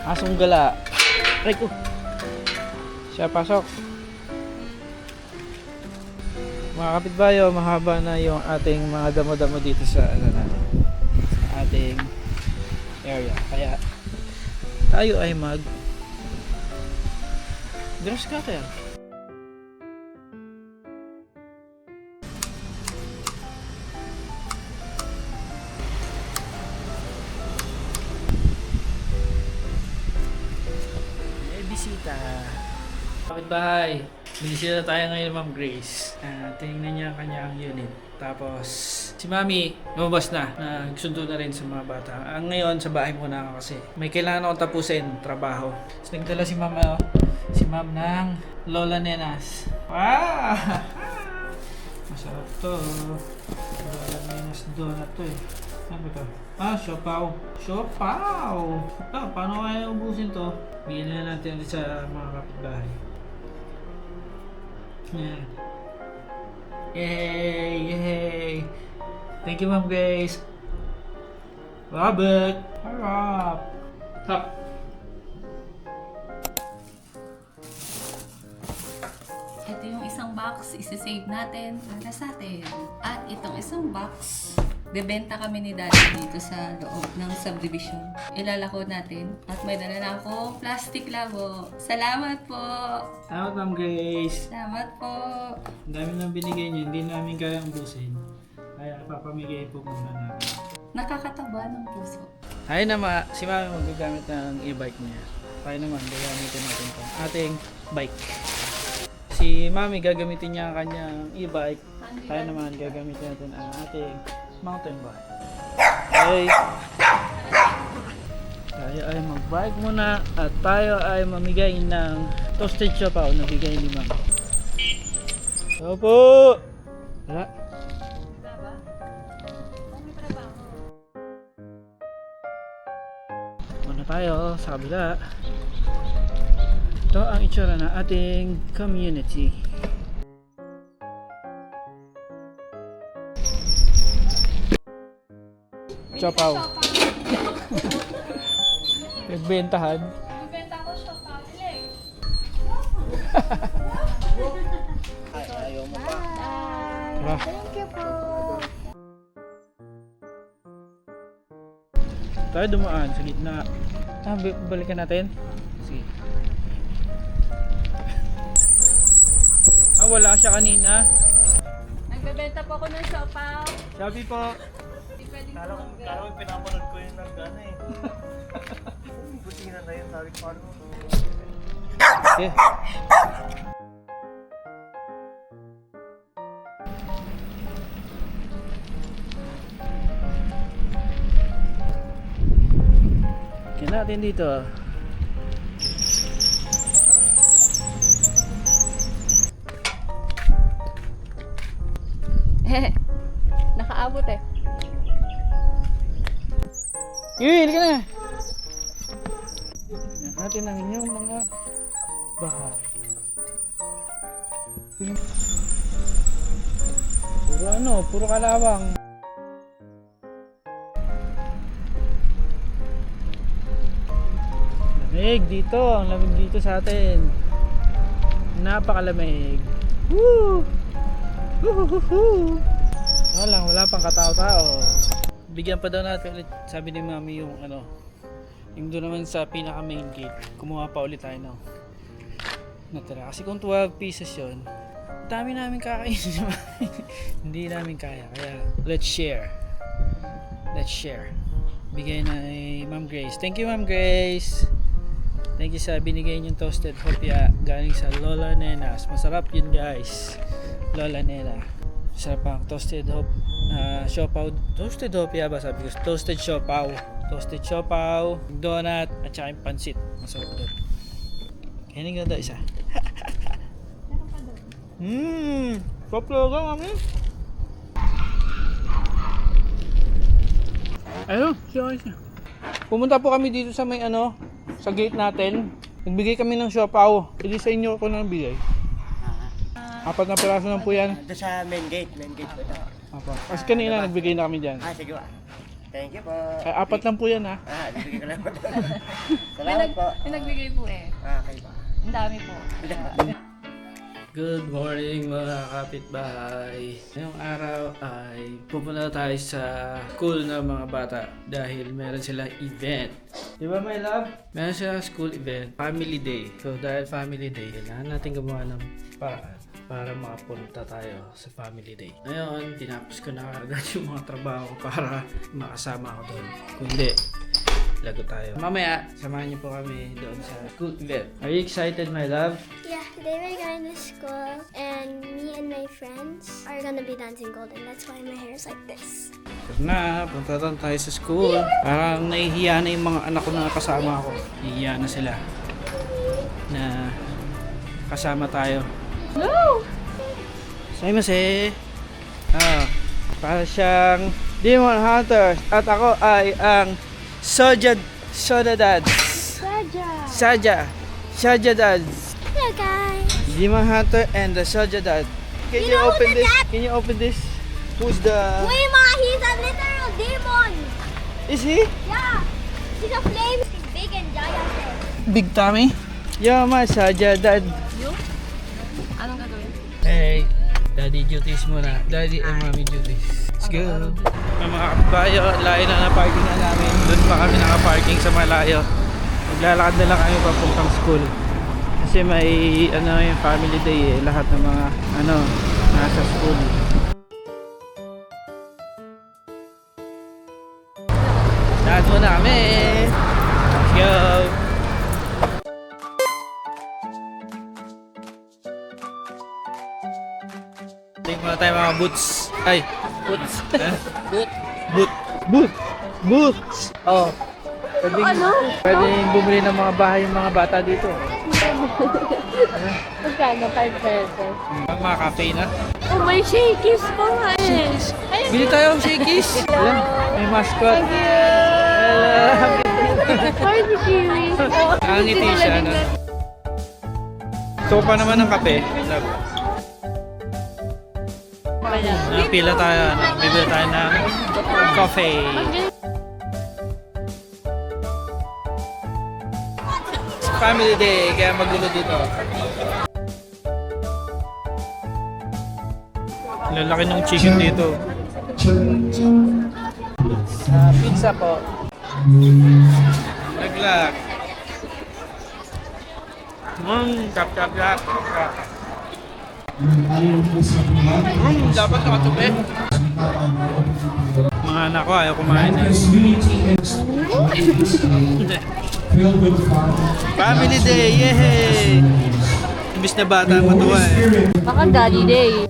Asong gala. Aray ko. Siya, pasok. Mga kapitbayo, mahaba na yung ating mga damo-damo dito sa sa ating area. Kaya tayo ay grass cutter. May bisita. Kapitbahay, binisita tayo ngayon, Ma'am Grace. Tingnan niya ang kanyang unit. Tapos, si Mami, lumabas na. Nagsundo na rin sa mga bata. Ngayon, sa bahay muna ako kasi may kailangan akong tapusin, trabaho. Tapos nagdala si Ma'am ng Lola Nenas. Wow! Masarap to. Lola Nenas donut to eh. Ano ba ito? Siopaw. Siopaw! Paano kaya ubusin to? Bigyan na natin ulit sa mga kapitbahay. Yeah. Yay! Yay! Thank you, Ma'am Grace. Robert! Harap! Hop! Ito yung isang box, isa-save natin para sa atin. At itong isang box, bebenta kami ni Daddy dito sa loob ng subdivision. Ilalako natin. At may dala na ako plastic labo. Salamat po! Salamat, Ma'am Grace. Salamat po! Ang dami nang binigay niyo, hindi namin kayang ubusin. Kaya papamigay po muna namin. Nakakataba ng puso. Ayun naman, si Mami magagamit ng e-bike niya. Tayo naman, gagamitin natin itong ating bike. Si Mami gagamitin niya ang kanyang e-bike. Tayo naman, gagamitin natin ang ating mountain bike. Okay. Tayo ay mag-bike muna at tayo ay mamigay ng toasted siopaw na bigay ni Mami. Opo! Wala. Muna tayo sa kabila. Ito ang itsura ng ating community. Siopaw. Nagbentahan. Nagbenta ko siya pa. Ayaw mo pa. Thank you po. Tayo dumaan sa gitna. Balikan natin. Sige. Wala siya kanina. Nagbebenta po ako ng siopaw. Sabi po. Hindi pwedeng Kala ko pinapanood ko yun ng gana eh. Busina na yun, sabi ko ano. Yeah. Kaya natin dito. Nakaabot eh. Yun, ka na. Tignan natin ang inyong mga bahay. Puro kalawang. Lamig dito, ang lamig dito sa atin. Napakalamig. Woo! Woo! Wala pang katao-tao. Bigyan pa daw natin ulit, sabi ni Mami, yung yung doon naman sa pinaka main gate. Kumuha pa ulit tayo ng natira. Kasi kung 12 pieces yun, dami namin kakainin. Hindi namin kaya. Kaya let's share. Bigay na ni Ma'am Grace. Thank you, Ma'am Grace. Thank you sa binigay niyong toasted hopia galing sa Lola Nenas. Masarap yun, guys. Lola Nena. Masarap ang toasted siopaw. Toasted hopia ba sabi ko? Toasted siopaw. Toasted siopaw, donut, at saka yung pansit. Masarap doon. Kaya nga daw isa. Paplaga, Mami. Ayun, siya. Pumunta po kami dito sa may sa gate natin. Nagbigay kami ng siopaw. Hindi sa inyo ako nang bigay. 4 na piraso lang po yan. Doon sa main gate po ito. Kasi kanina nagbigay na kami dyan. Sige ba. Thank you po. Ay, 4 lang po yan ha. Bibigyan ko lang po. Salamat po. Pinagbigay po eh. Okay po. Ang dami po. Good morning mga kapitbahay. Ngayong araw ay pupunta tayo sa school ng mga bata dahil meron sila event. Di ba my love? Meron sila school event, family day. So dahil family day, kailangan natin gumawa ng paraan para makapunta tayo sa family day. Ngayon, tinapos ko na agad yung mga trabaho ko para makasama ako doon. Kung hindi, lago tayo. Mamaya, samahan niyo po kami doon sa school event. Are you excited my love? Yeah, today we're going to school, and me and my friends are gonna be dancing golden. That's why my hair is like this. Na, punta doon tayo sa school. Parang nahihiya na yung mga anak ko na kasama ko. Nahihiya na sila na kasama tayo. No! Saimase! Para siyang Demon Hunter at ako ay ang Soda Dads. Saja Dads. Hello guys! Demon Hunter and the Soja Dad. Can you know open the this? dad? Can you open this? Who's the... Wait, Ma! He's a literal demon! Is he? Yeah! He's a flame! He's big and giant. Big Tommy? Yeah, my Saja Dad. Anong gagawin? Hey, daddy duties muna. Daddy and mommy duties. Let's go. Mga kabayo, layo na parking na namin. Doon pa kami nakaparking sa malayo. Maglalakad na lang kami papuntang school. Kasi may yung family day eh. Lahat ng mga nasa school. Lahat muna kami. Let's go. Tingnan muna tayo mga boots. Ay, boots. Boots. Oh. Pwedeng bumili ng mga bahay yung mga bata dito. Magkano? 5 pesos. Mga cafe na. Oh, may shakies pa nga eh. Bili tayo ng shakies. Alam, may mascot. Hello. Ay, si Kiwi. Ang ngiti siya. No? So pa naman ng kape. Pila tayo. Bibili tayo ng coffee. Family day, kaya magulo dito. Lalaki ng chicken dito. Pizza po. Naglag. Kap. Dapat nakatupi. Mga anak ko ayaw kumain. Family day, yehey! Imbis na bata matuwa eh. Baka daddy day.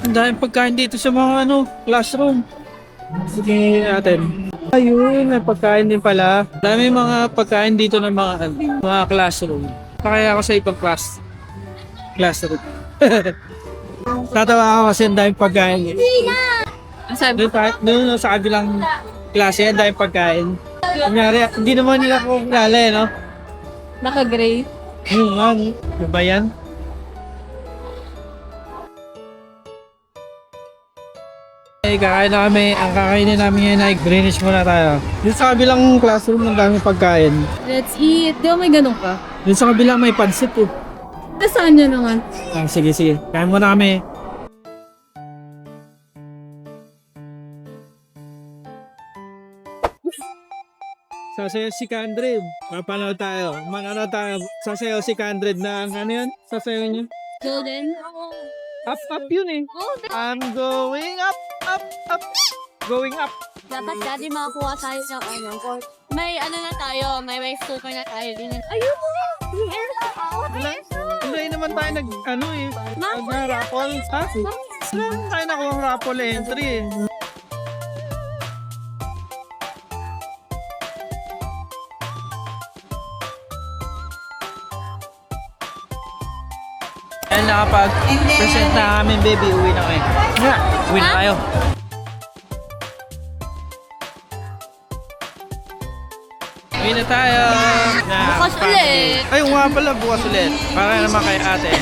Ang daming pagkain dito sa mga classroom. Sige natin. Ayun, may pagkain din pala. Dami mga pagkain dito ng mga classroom. Kaya ako sa ibang classroom. Tatawa ako kasi ang daming pagkain. Ang sabi, Doon sa kabilang klase, ang daming pagkain. Kunyari, hindi naman nila ko kilala eh, no? naka-gray. Ano ba yan? Kakain na kami. Ang kakainin namin ngayon ay greenish muna tayo. Dito sa kabilang classroom, ang daming pagkain. Let's eat. Di ba may ganun ka? Dito sa kabilang may pansit eh. Saan nyo naman? Sige. Kain muna kami. Sasayaw si Kandred. Mapanood tayo. Manonood tayo. Sasayaw si Kandred na ano yan? Sasayaw niya. Golden. Up yun eh. I'm going up. Going up. Dapat daddy makakuha tayo ng ano. May ano na tayo, may rice cooker na tayo din. Ayun mo! Hindi naman tayo nag-raffle. Ha? Wala tayo nakuha ng raffle entry eh. Dahil nakapag-present na kami baby, uwi na kami. Uwi na tayo. Uwi na tayo. Bukas ulit. Ay, nga pala, bukas ulit. Para naman kay ate.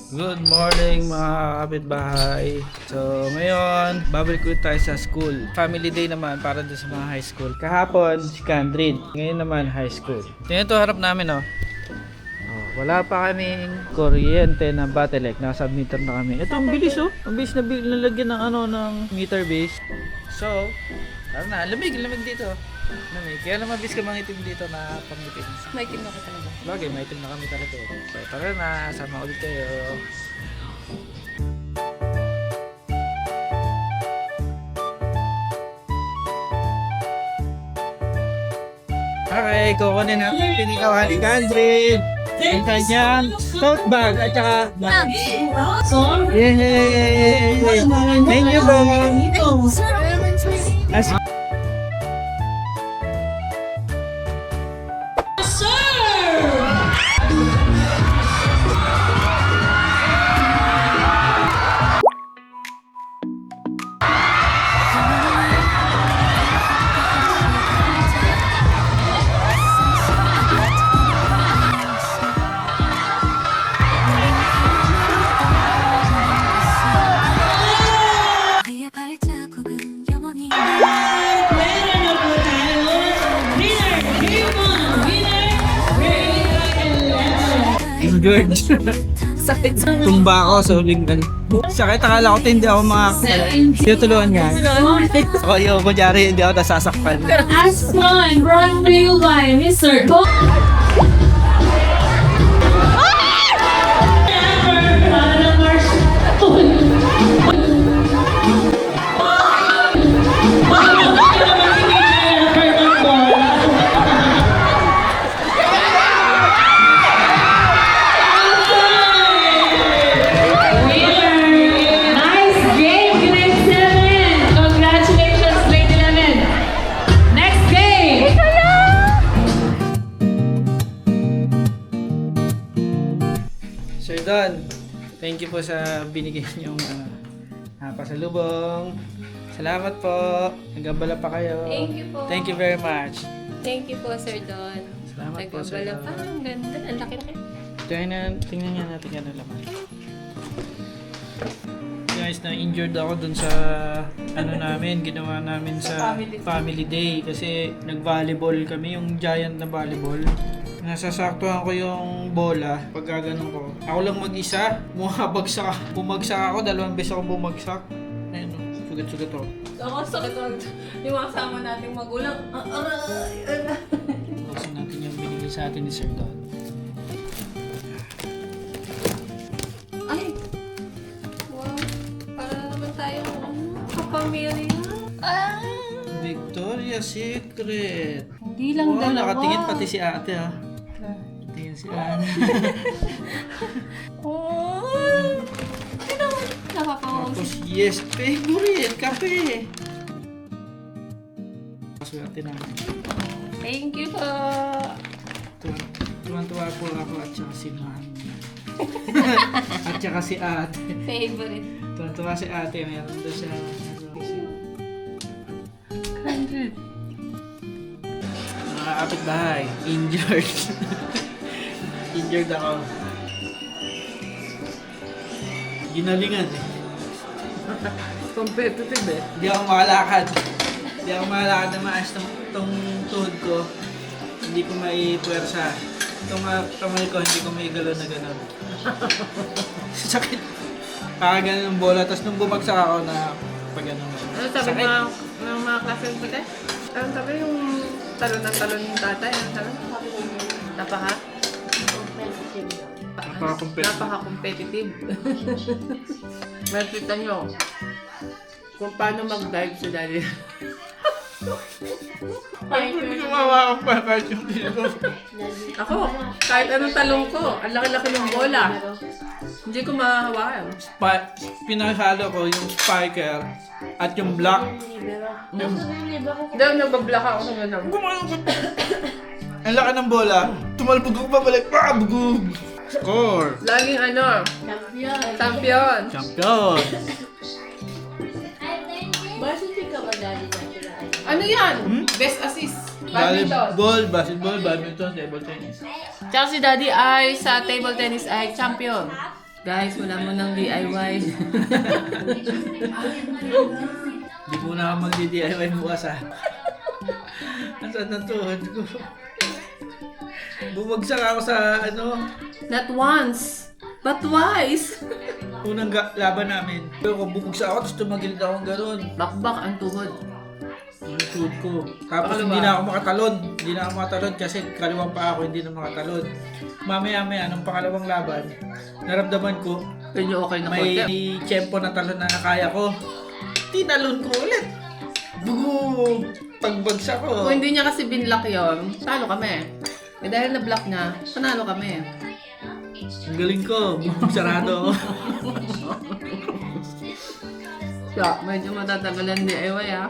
Good morning mga kapitbahay. So ngayon, babalik ulit tayo sa school. Family day naman para doon sa mga high school. Kahapon, si Candrid. Ngayon naman, high school. Tingnan ito harap namin, oh. Wala pa kaming kuryente na Battelec. Nasa meter na kami. Ito, ang bilis, oh. Ang bilis na nalagyan ng ng meter base. So, tara na. Lamig dito. Lamig. Kaya naman bis ka mangitim dito na panggitim. May team ako talaga. Bagay, may itim na kami talaga. So, tara na. Sama ulit kayo. Okay, kukunin natin pinikawan ni Candrid. Ang kanyang tote bag at saka yay! Thank you, bang! As George. Sakit sa Tumba ako sa huling sakit, akala ko hindi ako tinutulungan nga. Ako yung kunyari hindi ako nasasakpan. Ask one, run real by Mr. Nice game, grade 7. Congratulations, grade 11. Next game. Sir Don, thank you po sa binigay niyong pasalubong. Salamat po. Nagabala pa kayo. Thank you po. Thank you very much. Thank you po, Sir Don. Salamat po, Sir Nagabala Don. pa. Ang ganda. Ang laki-laki. Tingnan nga natin ano laman. Guys, na-injured ako dun sa namin, ginawa namin sa family day kasi nag-volleyball kami, yung giant na volleyball. Nasasaktuhan ko yung bola pag gaganon ko. Ako lang mag-isa, bumagsak ako, 2 beses ako bumagsak. Ayun, sugat-sugat ako. Ako, sakit ako. Yung mga kasama nating magulang. Buksan natin yung binigay sa atin ni Sir Don. Ay! Wow! Para naman tayong kapamilya. Victoria's Secret! Hindi lang Oh, dalawa. nakatingin pati si ate, ha. Tingin si Andy. Oh! Nakakawag. Tapos, yes, favorite, kape. Swerte namin. Thank you po. Tuwan-tuwa po ako at saka si Mami. At saka si ate. Favorite. Tuwan-tuwa si ate. Meron doon siya. 100. Mga kapitbahay, injured. Injured ako. Ginalingan eh. Competitive eh. Hindi ako makalakad. Hindi ako makalakad na maayos tong tuhod ko. Hindi ko maipuwersa. Itong kamay ko, hindi ko maigalaw na gano'n. Sakit. Kakaganyan ng bola. Tapos nung bumagsak ako na pag gano'n. Ano sabi ng mga klaseng puti? Ano sabi yung talon ng talon ng tatay? Ano sabi? Napaka? Napaka-competitive. Makita nyo kung paano mag-dive si Daddy. Hindi ko mawakang pa kahit yung dito. Ako, kahit anong talong ko, ang laki-laki ng bola. Hindi ko mahawakan. Pinahalo ko yung spiker at yung block. Dahil nagbablock ako sa ganun. Ang laki ng bola. Tumalbog ako pabalik. Bugog! Score! Laging ano, champion. Champion! Ano yan? Best assist. Badminton. Basketball, badminton, table tennis. Tsaka si Daddy ay sa table tennis ay champion. Guys, wala mo ng DIY. Hindi muna ako magdi-DIY bukas ha. Nasaan ang tuhod ko? Bumagsak ako sa Not once, but twice. unang laban namin. Pero kung bumagsak ako, tapos tumagilid ako gano'n. Bakbak ang tuhod. Ang tuhod ko. Tapos Pakalawa. hindi na ako makatalon. Hindi na ako makatalon kasi kaliwang pa ako, hindi na makatalon. Mamaya-maya, nung pangalawang laban, naramdaman ko, Medyo okay na may konti. tiyempo na talon na nakaya ko. Tinalon ko ulit. Boom! Pagbagsak ko. Kung hindi niya kasi binlock yun, talo kami. Eh dahil na-block niya, panalo kami. Ang galing ko. Sarado ako. So, medyo matatagalan DIY ah.